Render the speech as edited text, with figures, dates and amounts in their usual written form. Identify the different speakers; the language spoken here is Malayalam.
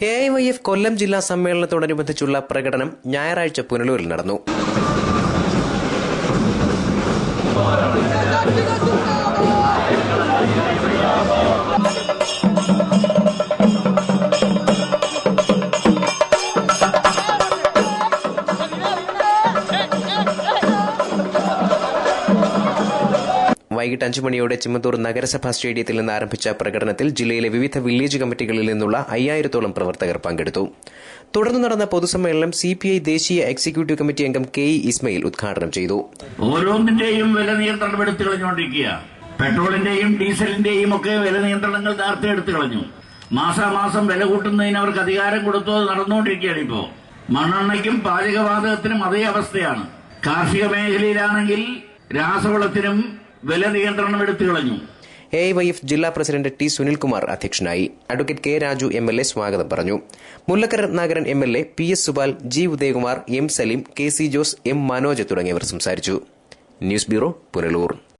Speaker 1: AIYF കൊല്ലം ജില്ലാ സമ്മേളനത്തോടനുബന്ധിച്ചുള്ള പ്രകടനം ഞായറാഴ്ച പുനലൂരിൽ നടന്നു. വൈകിട്ട് 5 മണിയോടെ ചിമ്മത്തൂർ നഗരസഭാ സ്റ്റേഡിയത്തിൽ നിന്ന് ആരംഭിച്ച പ്രകടനത്തിൽ ജില്ലയിലെ വിവിധ വില്ലേജ് കമ്മിറ്റികളിൽ നിന്നുള്ള 5000-ഓളം പ്രവർത്തകർ പങ്കെടുത്തു. തുടർന്ന് നടന്ന പൊതുസമ്മേളനം CPI ദേശീയ എക്സിക്യൂട്ടീവ് കമ്മിറ്റി അംഗം KE ഇസ്മയിൽ ഉദ്ഘാടനം ചെയ്തു.
Speaker 2: ഓരോന്നിന്റെയും വില നിയന്ത്രണം എടുത്തു കളഞ്ഞുകൊണ്ടിരിക്കുക. പെട്രോളിന്റെയും ഡീസലിന്റെയും ഒക്കെ വില നിയന്ത്രണങ്ങൾ നേരത്തെ എടുത്തു കളഞ്ഞു. മാസാമാസം വില കൂട്ടുന്നതിന് അവർക്ക് അധികാരം കൊടുത്തു. അത് നടന്നുകൊണ്ടിരിക്കുകയാണ്. ഇപ്പോ മണ്ണെണ്ണയ്ക്കും പാചകവാതകത്തിനും അതേ അവസ്ഥയാണ്. കാർഷിക മേഖലയിലാണെങ്കിൽ രാസവളത്തിനും വില നിയന്ത്രണം എടുത്തു കളഞ്ഞു.
Speaker 1: AIYF ജില്ലാ പ്രസിഡന്റ് T. സുനിൽകുമാർ അധ്യക്ഷനായി. Advocate K. രാജു MLA സ്വാഗതം പറഞ്ഞു. Mullakkara നാഗരൻ MLA, PS Subal, G. Udayakumar, M. Saleem, KC Jose, M. Manoj തുടങ്ങിയവർ സംസാരിച്ചു. News bureau, Punalur.